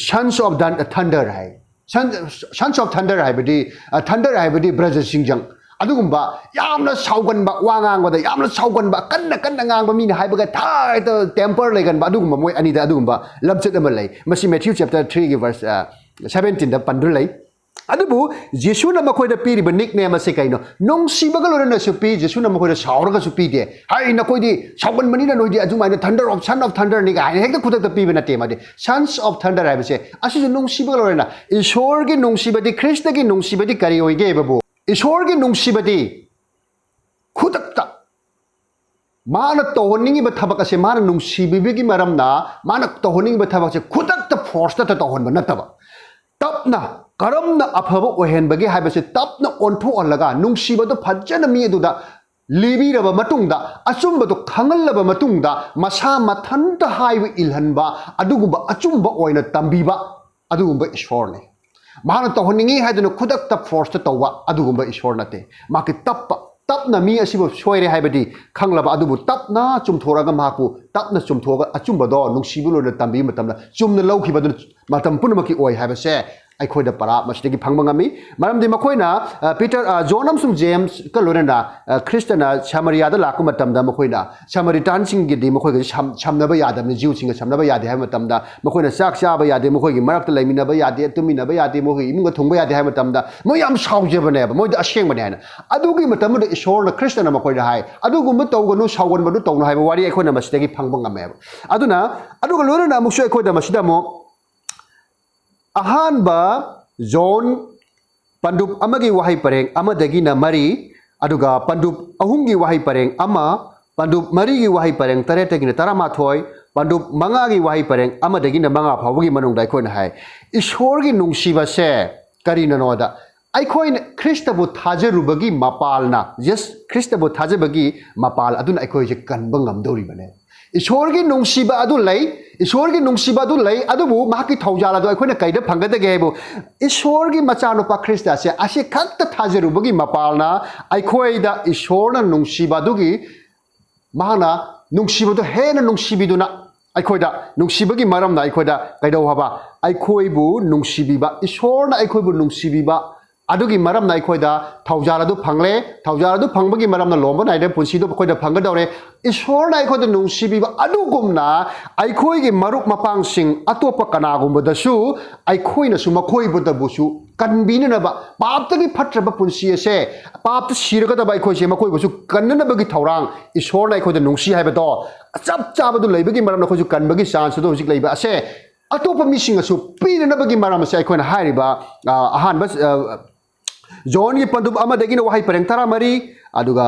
sons of thunder hai sons of thunder haibadi brother singjang adugumba yamna sauganba wangangoda yamna sauganba kanna ngangba mina haibaga thai temper leganba adugumba moi ani da adugumba lamchet ama lei masi Matthew chapter 3 verse 17 da pandu lei adubu Jesus na makoida piri ba nickname ase kaino nongsiba ga lorena su pi Jesus na makoida sauraga su pi de hai na koidi saugan mani na noidi ajuma ina thunder of son of thunder ni ga hekta khudak ta pi ba na te ma de sons of thunder hai base asu nongsiba ga lorena ishor gi nongsiba di krishna gi nongsiba di kari oige babu ishorgi nungsibadi khudakta mana tohoningi ba thabak ase mana nungsibibigi maramna mana tohoningi ba thabak se khudakta force ta tohon ba nataba tapna karamna aphaba ohen bagi haibase tapna ontho olaga nungsibado phajjana mi eduda libi raba matungda achumba to khangalaba matungda masa mathanta haiba ilhanba aduguba achumba oina tambiba aduguba ishorne mana tohoningi haiduna khudakta force ta tawwa adugumba ishor nate maki tapna mi asibo soire haibadi khanglaba adubu tapna chumthoraga maku tapna chumthoga achumba do nungsibulo na tambi matamna chumna lawkhiba du matam punamaki oi haibase ꯑꯩꯈꯣꯏꯗ ꯄꯔꯥ ꯃꯁꯤꯗꯒꯤ ꯐꯪꯕ ꯉꯝꯃꯤ ꯃꯔꯝꯗꯤ ꯃꯈꯣꯏꯅ ꯄꯤꯇꯔ ꯖꯣꯟ ꯑꯃꯁꯨꯡ ꯖꯦꯝꯁ ꯀ ꯂꯣꯏꯅꯅ ꯈ꯭ꯔꯤꯁꯇꯅ ꯁꯃꯔꯤꯌꯥꯗ ꯂꯥꯛꯄ ꯃꯇꯝꯗ ꯃꯈꯣꯏꯅ ꯁꯃꯔꯤꯇꯥꯟꯁꯤꯡꯒꯤꯗꯤ ꯃꯈꯣꯏꯒ ꯁꯝꯅꯕ ꯌꯥꯗꯕꯅꯤ ꯖꯤꯎꯁꯤꯡꯒ ꯁꯝꯅꯕ ꯌꯥꯗꯦ ꯍꯥꯏꯕ ꯃꯇꯝꯗ ꯃꯈꯣꯏꯅ ꯆꯥꯛ ꯆꯥꯕ ꯌꯥꯗꯦ ꯃꯈꯣꯏꯒꯤ ꯃꯔꯛꯇ ꯂꯩꯃꯤꯟꯅꯕ ꯌꯥꯗꯦ ꯇꯨꯃꯤꯟꯅꯕ ꯌꯥꯗꯦ ꯃꯈꯣꯏꯒꯤ ꯏꯃꯨꯡꯒ ꯊꯨꯡꯕ ꯌꯥꯗꯦ ꯍꯥꯏꯕ ꯃꯇꯝꯗ ꯃꯣꯏ ꯌꯥꯝ ꯁꯥꯎꯖꯕꯅꯦꯕ ꯃꯣꯏꯗ ꯑꯁꯦꯡꯕꯅꯦ ꯍꯥꯏꯅ ꯑꯗꯨꯒꯤ ꯃꯇꯝꯗ ꯏꯁꯣꯔꯅ ꯈ꯭ꯔꯤꯁꯇꯅ ꯃꯈꯣꯏꯗ ꯍꯥꯏ ꯑꯗꯨꯒꯨꯝꯕ ꯇꯧꯒꯅꯨ ꯁꯥꯎꯒꯟꯕꯗꯨ ꯇꯧꯅꯨ ꯍꯥꯏꯕ ꯋꯥꯔꯤ ꯑꯩꯈꯣꯏꯅ ꯃꯁꯤꯗꯒꯤ ꯐꯪꯕ ꯉꯝꯃꯦꯕ ꯑꯗꯨꯒ ꯂꯣꯏꯅꯅ ꯑꯃꯨꯛꯁꯨ ꯑꯩꯈꯣꯏꯗ ꯃꯁꯤꯗ ꯑꯃꯨꯛ ꯑꯍꯥꯟꯕ John Pandup amagi wahai pareng amadagina mari aduga Pandup ahumgi wahai pareng ama Pandup mari gi wahai pareng taretagina taramathoi Pandup mangagi wahai pareng amadagina manga phawgi manung dai khona hai ishor gi nungsiba se karina noda ꯑꯩꯈꯣꯏꯅ ꯈ꯭ꯔꯤꯁꯇꯕꯨ ꯊꯥꯖꯔꯨꯕꯒꯤ ꯃꯄꯥꯜꯅ ꯈ꯭ꯔꯤꯁꯇꯕꯨ ꯊꯥꯖꯕꯒꯤ ꯃꯄꯥꯜ ꯑꯗꯨꯅ ꯑꯩꯈꯣꯏꯁꯦ ꯀꯟꯕ ꯉꯝꯗꯧꯔꯤꯕꯅꯦ ꯏꯁꯣꯔꯒꯤ ꯅꯨꯡꯁꯤꯕ ꯑꯗꯨ ꯂꯩ ꯏꯁꯣꯔꯒꯤ ꯅꯨꯡꯁꯤꯕ ꯑꯗꯨ ꯂꯩ ꯑꯗꯨꯕꯨ ꯃꯍꯥꯛꯀꯤ ꯊꯧꯖꯥꯜ ꯑꯗꯨ ꯑꯩꯈꯣꯏꯅ ꯀꯩꯗ ꯐꯪꯒꯗꯒꯦ ꯍꯥꯏꯕꯨ ꯏꯁꯣꯔꯒꯤ ꯃꯆꯥꯅꯨꯄꯥ ꯈ꯭ꯔꯤꯁꯇꯁꯦ ꯑꯁꯤ ꯈꯛꯇ ꯊꯥꯖꯔꯨꯕꯒꯤ ꯃꯄꯥꯜꯅ ꯑꯩꯈꯣꯏꯗ ꯏꯁꯣꯔꯅ ꯅꯨꯡꯁꯤꯕ ꯑꯗꯨꯒꯤ ꯃꯍꯥꯛꯅ ꯅꯨꯡꯁꯤꯕꯗꯨ ꯍꯦꯟꯅ ꯅꯨꯡꯁꯤꯕꯤꯗꯨꯅ ꯑꯩꯈꯣꯏꯗ ꯅꯨꯡꯁꯤꯕꯒꯤ ꯃꯔꯝꯅ ꯑꯩꯈꯣꯏꯗ ꯀꯩꯗꯧ ꯍꯥꯏꯕ ꯑꯩꯈꯣꯏꯕꯨ ꯅꯨꯡꯁꯤꯕꯤꯕ ꯏꯁꯣꯔꯅ ꯑꯩꯈꯣꯏꯕꯨ ꯅꯨꯡꯁꯤꯕꯤꯕ ꯑꯗꯨꯒꯤ ꯃꯔꯝꯅ ꯑꯩꯈꯣꯏꯗ ꯊꯧꯖꯥꯜ ꯑꯗꯨ ꯐꯪꯂꯦ ꯊꯧꯖꯥꯜ ꯑꯗꯨ ꯐꯪꯕꯒꯤ ꯃꯔꯝꯅ ꯂꯣꯝꯕ ꯅꯥꯏꯗꯕ ꯄꯨꯟꯁꯤꯗꯨ ꯑꯩꯈꯣꯏꯗ ꯐꯪꯒꯗꯧꯔꯦ ꯏꯁꯣꯔꯅ ꯑꯩꯈꯣꯏꯗ ꯅꯨꯡꯁꯤꯕꯤꯕ ꯑꯗꯨꯒꯨꯝꯅ ꯑꯩꯈꯣꯏꯒꯤ ꯃꯔꯨꯞ ꯃꯄꯥꯡꯁꯤꯡ ꯑꯇꯣꯞꯄ ꯀꯅꯥꯒꯨꯝꯕꯗꯁꯨ ꯑꯩꯈꯣꯏꯅꯁꯨ ꯃꯈꯣꯏꯕꯨꯗꯕꯨꯁꯨ ꯀꯟꯕꯤꯅꯅꯕ ꯄꯥꯞꯇꯒꯤ ꯐꯠꯇ꯭ꯔꯕ ꯄꯨꯟꯁꯤ ꯑꯁꯦ ꯄꯥꯞꯇ ꯁꯤꯔꯒꯗꯕ ꯑꯩꯈꯣꯏꯁꯦ ꯃꯈꯣꯏꯕꯨꯁꯨ ꯀꯟꯅꯅꯕꯒꯤ ꯊꯧꯔꯥꯡ ꯏꯁꯣꯔꯅ ꯑꯩꯈꯣꯏꯗ ꯅꯨꯡꯁꯤ ꯍꯥꯏꯕꯗꯣ ꯆꯞ ꯆꯥꯕꯗꯨ ꯂꯩꯕꯒꯤ ꯃꯔꯝꯅ ꯑꯩꯈꯣꯏꯁꯨ ꯀꯟꯕꯒꯤ ꯆꯥꯟꯁ ꯑꯗꯨ ꯍꯧꯖꯤꯛ ꯂꯩꯕ ꯑꯁꯦ ꯑꯇꯣꯞꯄ ꯃꯤꯁꯤꯡꯅꯁꯨ ꯄꯤꯅꯅꯕꯒꯤ ꯃꯔꯝ ꯑꯁꯦ ꯑꯩꯈꯣꯏꯅ ꯍꯥꯏꯔꯤꯕ ꯑꯍꯥꯟꯕ ꯖꯣꯟꯒꯤ ꯄꯟꯗꯨꯞ ꯑꯃꯗꯒꯤꯅ ꯋꯥꯍꯩ ꯄꯔꯦꯡ 13 ꯑꯗꯨꯒ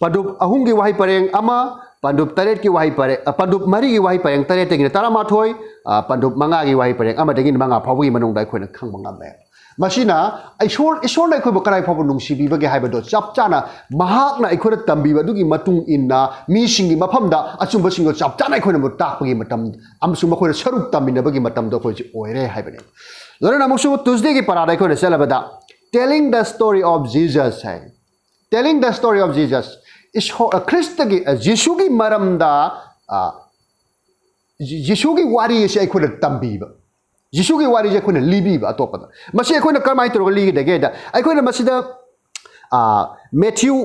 ꯄꯟꯗꯨꯞ ꯑꯍꯨꯝꯒꯤ ꯋꯥꯍꯩ ꯄꯔꯦꯡ ꯑꯃ ꯄꯟꯗꯨꯞ 8ꯒꯤ ꯋꯥꯍꯩ ꯄꯔꯦꯡ ꯄꯟꯗꯨꯞ 4ꯒꯤ ꯋꯥꯍꯩ ꯄꯔꯦꯡ 8ꯗꯒꯤꯅ 11 ꯄꯟꯗꯨꯞ 5ꯒꯤ ꯋꯥꯍꯩ ꯄꯔꯦꯡ ꯑꯃꯗꯒꯤꯅ 5 ꯐꯥꯎꯕꯒꯤ ꯃꯅꯨꯡꯗ ꯑꯩꯈꯣꯏꯅ ꯈꯪꯕ ꯉꯝꯃꯦ ꯃꯁꯤꯅ ꯏꯁꯣꯔꯅ ꯑꯩꯈꯣꯏꯕꯨ ꯀꯗꯥꯏ ꯐꯥꯎꯕ ꯅꯨꯡꯁꯤꯕꯤꯕꯒꯦ ꯍꯥꯏꯕꯗꯣ ꯆꯞ ꯆꯥꯅ ꯃꯍꯥꯛꯅ ꯑꯩꯈꯣꯏꯗ ꯇꯝꯕꯤꯕ ꯑꯗꯨꯒꯤ ꯃꯇꯨꯡ ꯏꯟꯅ ꯃꯤꯁꯤꯡꯒꯤ ꯃꯐꯝꯗ ꯑꯆꯨꯝꯕꯁꯤꯡꯗꯣ ꯆꯞ ꯆꯥꯅ ꯑꯩꯈꯣꯏꯅ ꯇꯥꯛꯄꯒꯤ ꯃꯇꯝ ꯑꯃꯁꯨꯡ ꯃꯈꯣꯏꯅ ꯁꯔꯨꯛ ꯇꯝꯃꯤꯟꯅꯕꯒꯤ ꯃꯇꯝꯗꯣ ꯑꯩꯈꯣꯏꯁꯦ ꯑꯣꯏꯔꯦ ꯍꯥꯏꯕꯅꯤ ꯂꯣꯏꯅꯅ ꯑꯃꯨꯛꯁꯨ ꯇꯨꯁꯗꯦꯒꯤ ꯄꯔꯥꯗ ꯑꯩꯈꯣꯏꯅ ꯆꯠꯂꯕꯗ telling the story of Jesus hai telling the story of Jesus Christagi Jisugi maramda Jisugi wari se aikoina tambiba Jisugi wari je aikoina libiba atopada masi aikoina kamai toro ligi de geda aikoina masida Matthew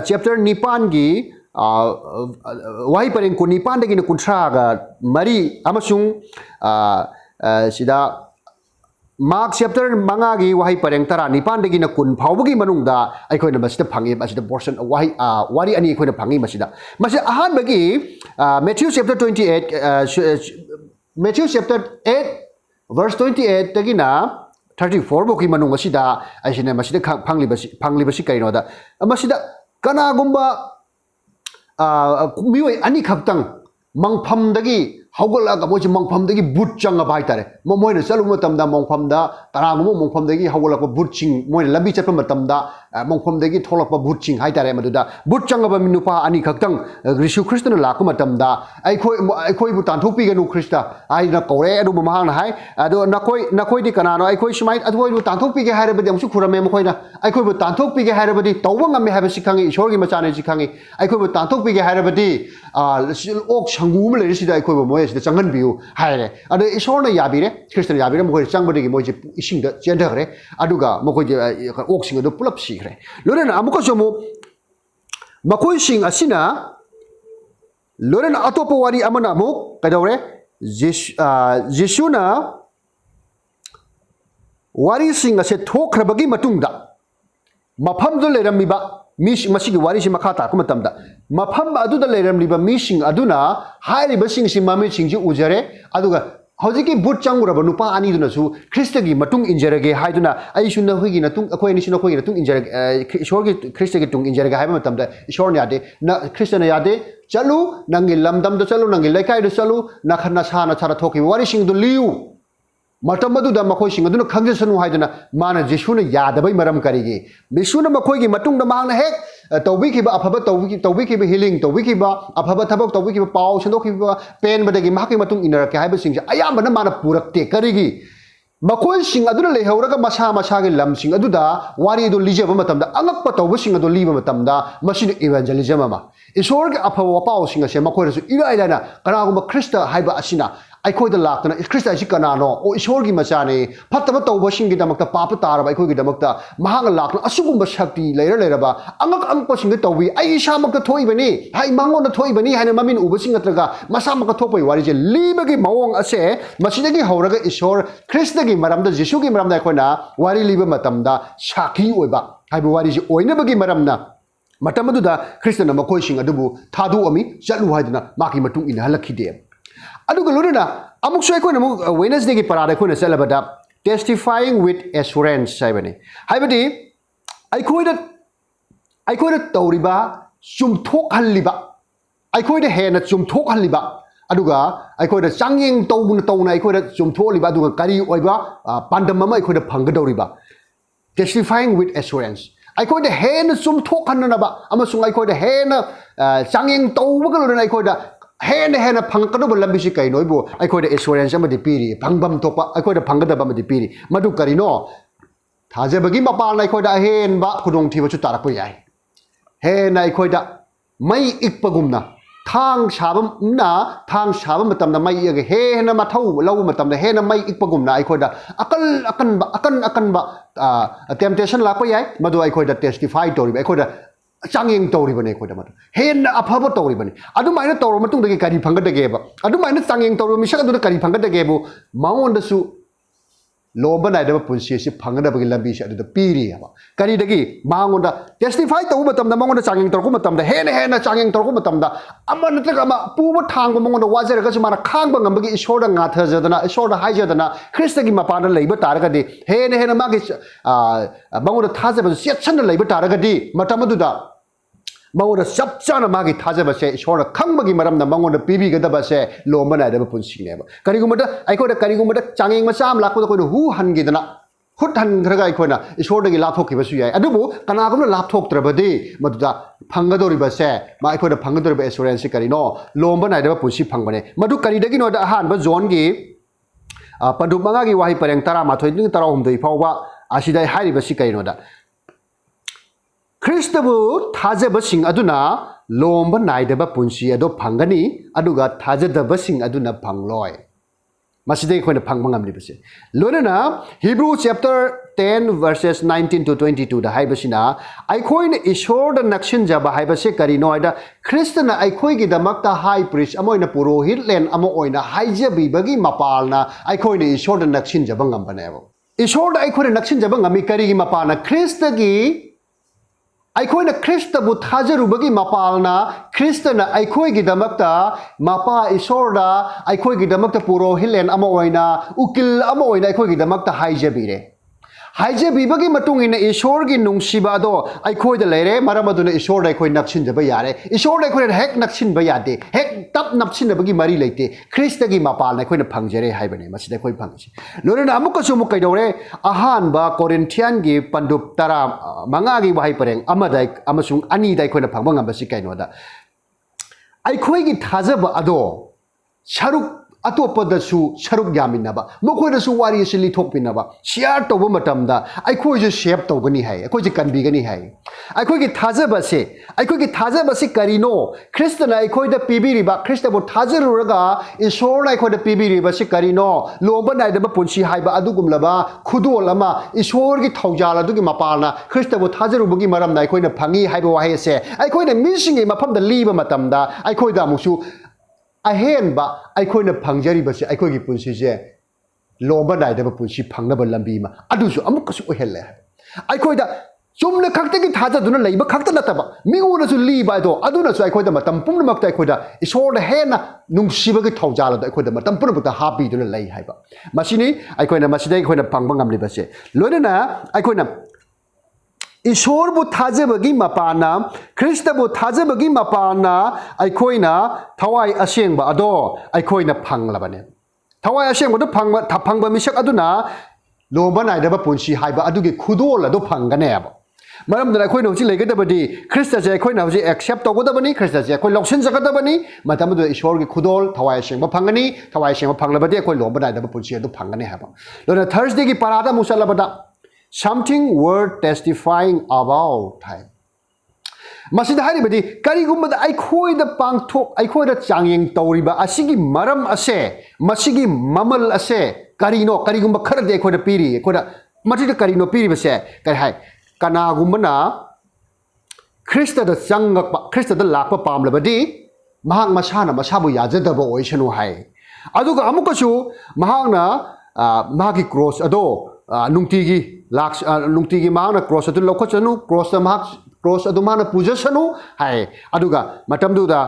chapter 9 gi wahi pareng ku 9 dagi na kunthra ga mari amasung sida Mark chapter 5 gi wahi pareng 19 dagi na kun phawbagi manungda aikoina masida phangi masida portion wahi wari ani aikoina phangi masida ahan bagi Matthew chapter 8 verse 28 dagi na 34 boki manung masida aisina masida phangli basi kaino da masida kana gumba mioi ani khaktang mangpham dagi haugalaka moji mangpham dagi but changa bai tare moina chalu matamda mangpham da tarangum mangpham dagi haugalaka but ching moina lambi chatpa matamda mangpham dagi tholakpa but ching hai tare maduda but changa ba minupa ani khaktang Krishu Kristna lakku matamda aikoi bu tanthokpi ganu Krista ai na kore adu mamang na hai adu nakoi di kanano aikoi smai adu bu tanthokpi ge hairabadi amsu khurame mokoina aikoi bu tanthokpi ge hairabadi tawba ngame haiba sikhangi ishorgi machane sikhangi aikoi bu tanthokpi ge hairabadi ok sangum le sida aikoi bu moy sida changan biu haire adu ishorna yabire Kristna yabire mokoi changbadi moy ising da chendagre aduga mokoi ok sing adu pulap si Loren amuka somo makoi sing asina Loren atopo wari amana amuk kadawre Jeshuna wari sing ase thokrabagi matungda mafam do leramliba mish masigi wari si makhata ko matamda mafam aduda leramliba mishing aduna hairiba sing si mami sing ji ujare aduga Hojiki but changuraba nupa ani dunasu Kristagi matung injarage haiduna aishuna huigi natung akoi ni sino huigi natung injarage ishorgi Kristagi tung injarage haiba matamda ishorni yade na Kristana yade chalu nangi lamdam do chalu nangi laikai do chalu nakhana sana chara thoki wari sing do liu matamadu da makoi sing aduna khangjasanu haiduna mana Jeshuna yadabai maram karige Jeshuna makoigi matung da mahna hek tawbikiba afaba tawbikiba healing tawbikiba afaba thabak tawbikiba paw sandokiba pen badagi mahaki matung inarake haiba sing ayambana mana purakte karigi makoi sing aduna lehauraga masa ge lam sing aduda wari do lijaba matamda angakpa tawba sing ado liba matamda masina evangelism ama isorga afaba paw sing ase makoi rasu ilailana kanaguma Krista haiba asina ꯑꯩꯈꯣꯏꯗ ꯂꯥꯛꯇꯅ ꯈ꯭ꯔꯤꯁꯇ ꯑꯁꯤ ꯀꯅꯥꯅꯣ ꯑꯣ ꯏꯁꯣꯔꯒꯤ ꯃꯆꯥꯅꯤ ꯐꯠꯇꯕ ꯇꯧꯕꯁꯤꯡꯒꯤꯗꯃꯛꯇ ꯄꯥꯄ ꯇꯥꯔꯕ ꯑꯩꯈꯣꯏꯒꯤꯗꯃꯛꯇ ꯃꯍꯥꯛꯅ ꯂꯥꯛꯇꯨꯅ ꯑꯁꯤꯒꯨꯝꯕ ꯁꯛꯇꯤ ꯂꯩꯔꯕ ꯑꯉꯛꯄꯁꯤꯡꯗ ꯇꯧꯕꯤ ꯑꯩ ꯏꯁꯥꯃꯛꯇ ꯊꯣꯛꯏꯕꯅꯤ ꯍꯥꯏ ꯃꯉꯣꯟꯗ ꯊꯣꯛꯏꯕꯅꯤ ꯍꯥꯏꯅ ꯃꯃꯤꯡ ꯎꯕꯁꯤꯡ ꯅꯠꯇ꯭ꯔꯒ ꯃꯁꯥꯃꯛꯇ ꯊꯣꯛꯄꯒꯤ ꯋꯥꯔꯤꯁꯦ ꯂꯤꯕꯒꯤ ꯃꯑꯣꯡ ꯑꯁꯦ ꯃꯁꯤꯗꯒꯤ ꯍꯧꯔꯒ ꯏꯁꯣꯔ ꯈ꯭ꯔꯤꯁꯇꯒꯤ ꯃꯔꯝꯗ ꯖꯤꯁꯨꯒꯤ ꯃꯔꯝꯗ ꯑꯩꯈꯣꯏꯅ ꯋꯥꯔꯤ ꯂꯤꯕ ꯃꯇꯝꯗ ꯁꯥꯈꯤ ꯑꯣꯏꯕ ꯍꯥꯏꯕ ꯋꯥꯔꯤꯁꯦ ꯑꯣꯏꯅꯕꯒꯤ ꯃꯔꯝꯅ ꯃꯇꯝ ꯑꯗꯨꯗ ꯈ꯭ꯔꯤꯁꯇꯅ ꯃꯈꯣꯏꯁꯤꯡ ꯑꯗꯨꯕꯨ ꯊꯥꯗꯣꯛꯑꯝꯃꯤ ꯆꯠꯂꯨ ꯍꯥꯏꯗꯨꯅ ꯃꯥꯒꯤ ꯃꯇꯨꯡ ꯏꯟꯅ ꯍꯜꯂꯛꯈꯤꯗꯦ ꯑꯗꯨꯒ ꯂꯣꯏꯅꯅ ꯑꯃꯨꯛꯁꯨ ꯑꯩꯈꯣꯏꯅ ꯑꯃꯨꯛ ꯋꯦꯅꯁꯗꯦꯒꯤ ꯄꯔꯥꯗ ꯑꯩꯈꯣꯏꯅ ꯆꯠꯂꯕꯗ testifying with assurance haibani haibadi aikoida tawriba chumthok halliba aikoida hena chumthok halliba aduga aikoida changyeng tawna aikoida chumtholiba aduga kari oiba pandam ama aikoida phanggadoriba testifying with assurance aikoida hena chumthokhanna amasung aikoida hena changyeng tawbaga lona aikoida hena phangkadaba lambisi kainoibu aikoida assurance amadi piri phangbam topa aikoida phanggadaba amadi piri madu karino thajabagi mapal aikoida henba khudong thiba chu tarakpa yai hena aikoida mai ikpagumna thang sabam matamna mai ege hena mathau lau matamna hena mai ikpagumna aikoida akan ba temptation lakpa yai madu aikoida testify toriba aikoida changyeng toriba ne aikoida madu hena afaba toriba ne adumaina tor matung dagi kari phanggadage ba adumaina changyeng toriba misak adu kari phanggadage bu maonda su loba naidaba punsi si phanggadabagi lambi si adu piri ba kari dagi maonda testify to matamda maonda changyeng torku matamda hena changyeng torku matamda ama natraga ama puba thangba maonda wajaraga su mana khangba ngambagi isoda ngathajadana isoda haijadana kristagi mapana leiba taragadi hena magi maonda thajaba setchana leiba taragadi matamaduda maonda sapchana magi thajaba se isoda khangbagi maramna maonda pibi gadaba se lomba naidaba punsi neba karigumada aikoda karigumada changyeng masam lakko ko hu hangidana hut hangraga aikoina isodagi lapthokkiba su yai adubu kanagumna lapthoktrabadi maduda phanggadoriba se ma aikoda phanggadoriba assurance karino lomba naidaba punsi phangbane madu karidagi no da han ba zone gi pandu manga gi wahi pareng tara ma thoi ning tara humdoi phawba asidai hairiba si karino da Christabu thajaba sing aduna lomba naidaba punsi ado phangani aduga thajadaba sing aduna phangloi masidai khoina phangba ngamli base lonana Hebrew chapter 10 verses 19 to 22 da haibasina aikhoina ishor da nakshin jaba haibase karino aida Christana aikhoi gi damakta high priest amoina purohit len amo oina haijabi bagi mapalna aikhoina ishor da nakshin jaba ngambanebo ishor da aikhoina nakshin jaba ngami kari gi mapana Christagi aikoina Christabu thajarubagi mapalna Christana aikoigi damakta mapa isorda aikoigi damakta purohilen ama oina ukil ama oina aikoigi damakta haijabire haijabibagi matungina isorgi nungsiba ado aikoida lere maramaduna isorda aikoi naksinjaba yare isorda aikoi hek naksinba yade hek tap napsinbagi mari leite Christagi mapalna aikoina phangjare haibane masida koi phangsi lorena amuka sumu kaidore ahanba Corinthian gi pandup tara manga gi wahai pareng amadai amasung ani dai koina phangba ngambasi kainoda aikoigi thajaba ado sharuk atopadasu sharuk yaminaba mokoidasu wari sili thokpinaba share toba matamda aikoije shape togani hai aikoije kanbigani hai aikoige thajaba se karino Christana aikoida pibiriba Christabo thajaruraga isor aikoida pibiriba se karino lomba naidaba punsi haiba adugumlaba khudol ama isor gi thaujala dugi mapalna Christabo thajarubugi maram na aikoina phangi haiba wahe se aikoina misingi mafamda liba matamda aikoida amusu ahenba aikoina phangjari base aikoigi punsi je lomba naidaba punsi phangnaba lambi ma adusu amukasu ohelle aikoida chumna khakta gi thajaduna leiba khakta nataba minguna su liba do aduna su aikoida matam pumna makta aikoida isorda hena nungsiba gi thaujala do aikoida matam pumna makta happy duna lei haiba masini aikoina masidai aikoina phangba ngamli base loinana aikoina Ishorbu thajabagi mapana Christabu thajabagi mapana aikoina thawai asengba ado aikoina phanglabane thawai asengba do phangba misak aduna lomba naidaba punsi haiba adugi khudol ado phangane aba maram dana aikoina hoji legadabadi Christa je aikoina hoji accept togodabani Christa je akoi loksin jagadabani matam do ishorgi khudol thawai asengba phangani thawai asengba phanglabadi akoi lomba naidaba punsi ado phangane haba lona Thursday gi parada musalabada something worth testifying about time masida haribadi karigumada aikoida pangthok aikoida changyeng tawriba asigi maram ase masigi mamal ase karino karigumba kharade aikoida piri aikoida matida karino piri base kai hai kanagumana Christa da changakpa Christa da lakpa pamlabadi mahak masana masabu yajadaba oisanu hai aduga amukasu mahakna mahaki cross ado nungtigi laks nungtigi mahakna cross adu lokhachanu cross ta mahak cross adu mana pujasanu hai aduga matamduda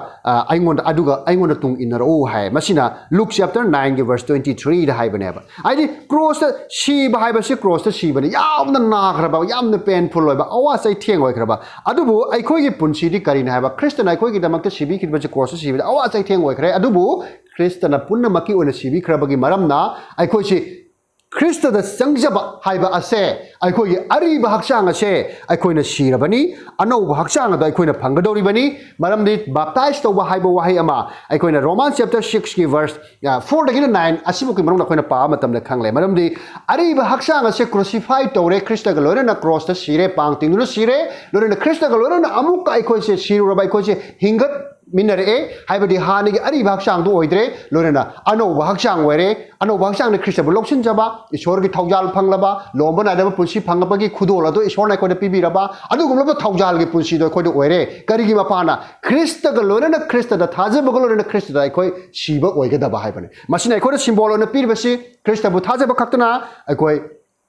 aingon tung inaro hai masina Luke chapter 9 verse 23 da hai baneba ai cross shi ba hai ba si cross ta shi bani yamna na khraba yamna painful oi ba awa sai thieng oi khraba adubu ai khoi gi punsi di karina hai ba Christian ai khoi gi damak ta sibi khit ba cross si bi awa sai thieng oi khre adubu Christian na punna maki ona sibi khraba gi maramna ai khoi si Christa da sangjaba haiba ase aikoi ariba hakchang ase aikoi na shirabani anau hakchang da aikoi na phangadori bani maramdi baptize to haiba wahi ama aikoi na Romans chapter 6 ki verse 4 dagina 9 asibu ki maram na koi na pa matam na khangle maramdi ariba hakchang ase crucified tore Christa ga lore na cross ta shire pang ting nu shire lore na Christa ga lore na amuk aikoi se shiru raba aikoi se hingat minare haibadi hani gi ari bhaksang du oidre lorena ano bhaksang were ano bhaksang ne Christa buloksin jaba ishor gi thaujal phanglaba lombana da punsi phangaba gi khudola do ishor na ko de pibiraba adu gumlo thaujal gi punsi do ko de oire kari gi mapana Christa ga lorena Christa da thaje ba lorena Christa da koi shiba oiga da ba haibane masina ko de symbol na pirbasi Christa bu thaje ba khaktana koi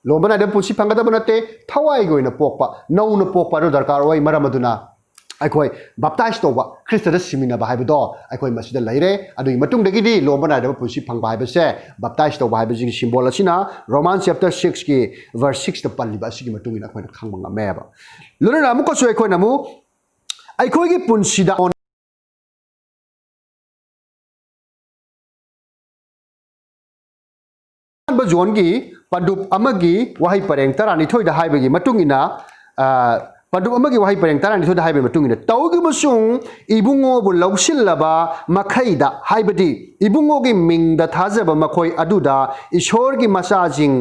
lombana da punsi phangada banate thawai go ina pokpa nau na pokpa do darkar oi maramaduna aikoi baptize to ba Christa da simina ba haibo aikoi masida laire adu matung dagi di lombana da punsi phang ba haibase baptize to ba haibo ji symbol asina Romans chapter 6 ki verse 6 ta palli ba sigi matung ina khoi khang manga me ba lorena amu ko so aikoi namu aikoi gi punsi da ba John gi padup amagi wahai pareng tarani thoi da haibo gi matung ina Padu amagi wahai pareng tarani thoda haibe matungina tawgi musung ibungo bu lausilaba makhaida haibadi ibungo gi mingda thajaba makhoi aduda ishor gi masasing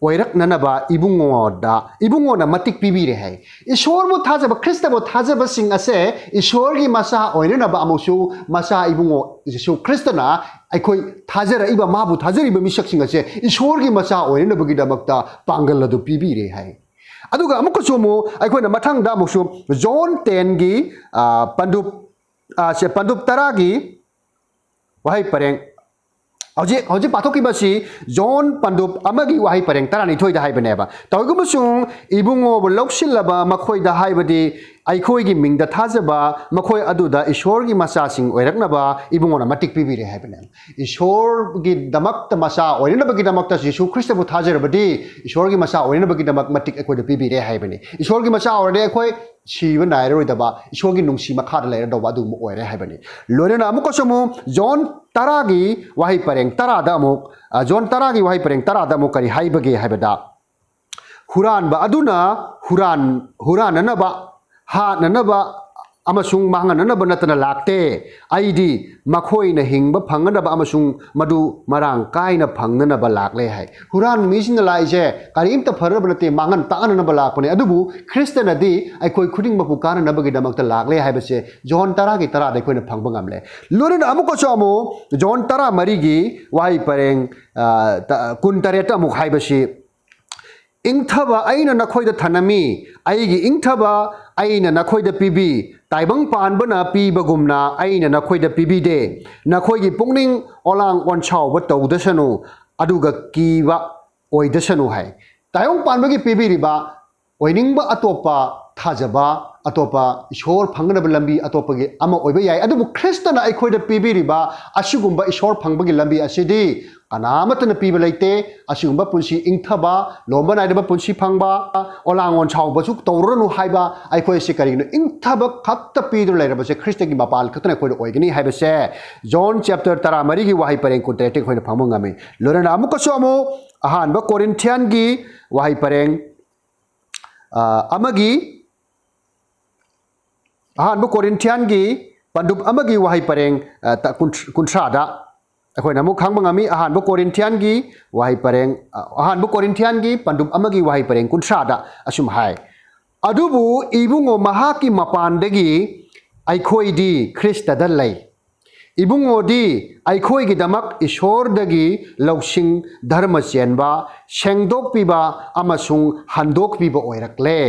oirak nanaba ibungo na matik pibire hai ishor bu thajaba Christa bu thajaba sing ase ishor gi masa oinaba amusu masa ibungo jesu Christa na aikoi thajara iba mabu thajari ba misak sing ase ishor gi masa oinaba gi damakta pangal adu pibire hai aduga amuko sumu aikoi na mathang da musu John 10 gi pandup taragi wahai pareng Hoji patok ibasi John pandup amagi wahai pareng tarani thoi da hai baneba tawgu musung ibungo bu loksilaba makhoi da hai badi aikoi gi mingda thajaba makhoi aduda ishor gi masa sing oiraknaba ibungo na matik pibire hai banem ishor gi damak ta masa oirina bagi damak ta Jesu Christa bu thajarabadi ishor gi masa oirina bagi damak matik akoi da pibire hai bani ishor gi masa orde akoi shiba nairoi daba ishor gi nungsi makha da laira doba du mu oire hai bani lorena amuko somu John taragi wahai pareng tarada amuk John taragi wahai pareng tarada amuk kari hai bage hai bada huran ba aduna hurananaba ha nanaba amasung mangananaba natana lakte aidi makhoi na hingba phanganaba amasung madu marang kaina phanganaba lakle hai huran misina laise karim ta pharabanate mangan taananaba lakpane adubu Christian adi aikoi khuding mapu kananaba gi damakta lakle hai base John tara gi tara de koina phangba ngamle loren amuko chomo John tara mari gi wai pareng kuntareta amuk hai base ingthaba aina nakhoi da thanami aigi ingthaba aina nakhoi da pibi taibang panbana pibagumna aina nakhoi da pibi de nakhoi gi pungning olang onchau ba tawdasanu aduga kiwa oidasanu hai tayong panbagi pibi riba oiningba atopa thajaba atopa ishor phangnaba lambi atopa gi ama oiba yai adubu Christana aikoi da pibi riba asugumba ishor phangbagi lambi asidi kanamatana piba leite asugumba punsi ingthaba lomba naidaba punsi phangba olangon chawba su tawranu haiba aikoi se karino ingthaba khatta pidu leiraba se Christa gi mapal khatna koi oigani haiba se John chapter 13 gi wahai pareng kuntrete khoi na phangmo ngame lorena amuka so amu ahan ba Corinthian gi wahai pareng amagi ahan bu Corinthian gi pandup amagi wahai pareng kuntrada akhoi namu khang bangami ahan bu Corinthian gi wahai pareng ahan bu Corinthian gi pandup amagi wahai pareng kuntrada asum hai adubu ibungo mahaki mapandagi aikhoi di Christa da lai ibungo di aikhoi gi damak ishor dagi lausing dharma chenba sengdok piba amasung handok piba oirakle